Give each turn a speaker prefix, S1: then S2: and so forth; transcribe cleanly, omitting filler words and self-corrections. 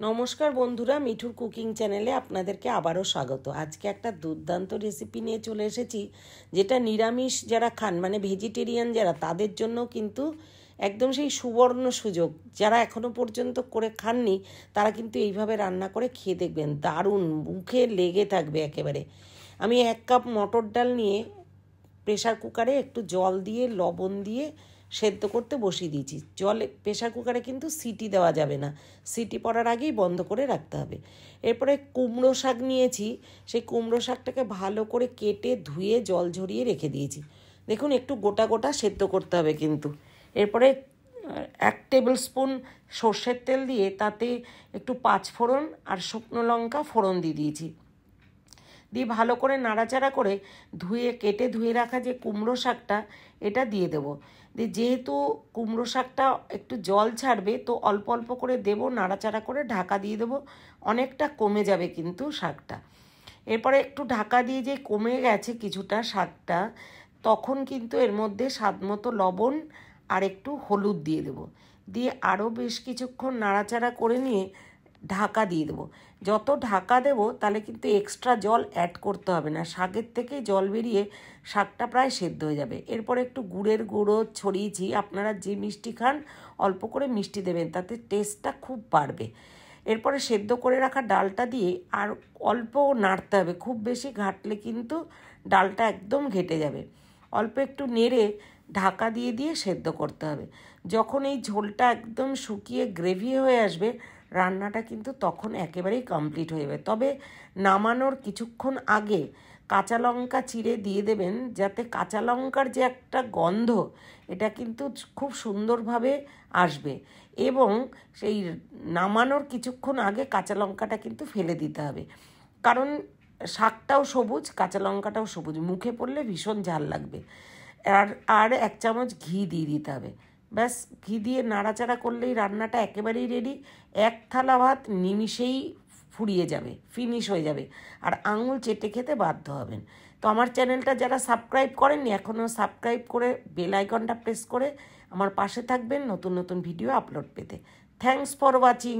S1: নমস্কার বন্ধুরা, মিঠুর কুকিং চ্যানেলে আপনাদেরকে আবারও স্বাগত। আজকে একটা দুর্দান্ত রেসিপি নিয়ে চলে এসেছি, যেটা নিরামিষ যারা খান মানে ভেজিটেরিয়ান যারা, তাদের জন্য কিন্তু একদম সেই সুবর্ণ সুযোগ। যারা এখনও পর্যন্ত করে খাননি তারা কিন্তু এইভাবে রান্না করে খেয়ে দেখবেন, দারুণ, মুখে লেগে থাকবে একেবারে। আমি 1 কাপ মটর ডাল নিয়ে প্রেশার কুকারে একটু জল দিয়ে লবণ দিয়ে সেদ্ধ করতে বসিয়ে দিয়েছি। প্রেশার কুকারে কিন্তু সিটি দেওয়া যাবে না, সিটি পড়ার আগেই বন্ধ করে রাখতে হবে। এরপরে কুমড়ো শাক নিয়েছি, সেই কুমড়ো শাকটাকে ভালো করে কেটে ধুয়ে জল ঝরিয়ে রেখে দিয়েছি। দেখুন, একটু গোটা গোটা সেদ্ধ করতে হবে কিন্তু। এরপরে 1 টেবিল স্পুন সর্ষের তেল দিয়ে তাতে একটু 5 ফোড়ন আর শুকনো লঙ্কা ফোড়ন দিয়েছি। দিয়ে ভালো করে নাড়াচাড়া করে কেটে ধুয়ে রাখা যে কুমড়ো শাকটা এটা দিয়ে দেবো। দিয়ে যেহেতু কুমড়ো শাকটা একটু জল ছাড়বে, তো অল্প অল্প করে দেবো, নাড়াচাড়া করে ঢাকা দিয়ে দেবো, অনেকটা কমে যাবে কিন্তু শাকটা। এরপরে একটু ঢাকা দিয়ে যে কমে গেছে কিছুটা শাকটা, তখন কিন্তু এর মধ্যে স্বাদ মতো লবণ আর একটু হলুদ দিয়ে দেবো। দিয়ে আরও বেশ কিছুক্ষণ নাড়াচাড়া করে নিয়ে ঢাকা দিয়ে দেবো। যত ঢাকা দেবো তাহলে কিন্তু এক্সট্রা জল অ্যাড করতে হবে না, শাকের থেকে জল বেরিয়ে শাকটা প্রায় সেদ্ধ হয়ে যাবে। এরপর একটু গুড়ের গুঁড়ো ছড়িয়েছি, আপনারা যে মিষ্টি খান অল্প করে মিষ্টি দেবেন, তাতে টেস্টটা খুব বাড়বে। এরপরে সেদ্ধ করে রাখা ডালটা দিয়ে আর অল্প নাড়তে হবে, খুব বেশি ঘাটলে কিন্তু ডালটা একদম ঘেটে যাবে। অল্প একটু নেড়ে ঢাকা দিয়ে দিয়ে সেদ্ধ করতে হবে। যখন এই ঝোলটা একদম শুকিয়ে গ্রেভি হয়ে আসবে, রান্নাটা কিন্তু তখন একেবারেই কমপ্লিট হয়ে যাবে। তবে নামানোর কিছুক্ষণ আগে কাঁচা লঙ্কা চিড়ে দিয়ে দেবেন, যাতে কাঁচা লঙ্কার যে একটা গন্ধ, এটা কিন্তু খুব সুন্দরভাবে আসবে। এবং সেই নামানোর কিছুক্ষণ আগে কাঁচা লঙ্কাটা কিন্তু ফেলে দিতে হবে, কারণ শাকটাও সবুজ, কাঁচা লঙ্কাটাও সবুজ, মুখে পড়লে ভীষণ ঝাল লাগবে। আর আর 1 চামচ ঘি দিয়ে দিতে হবে। ব্যাস, ঘি দিয়ে নাড়াচাড়া করলেই রান্নাটা একেবারেই রেডি। 1 থালা ভাত নিমিষেই ফুরিয়ে যাবে, ফিনিশ হয়ে যাবে, আর আঙুল চেটে খেতে বাধ্য হবেন। তো আমার চ্যানেলটা যারা সাবস্ক্রাইব করেননি, এখনও সাবস্ক্রাইব করে বেল আইকনটা প্রেস করে আমার পাশে থাকবেন নতুন নতুন ভিডিও আপলোড পেতে। Thanks for watching.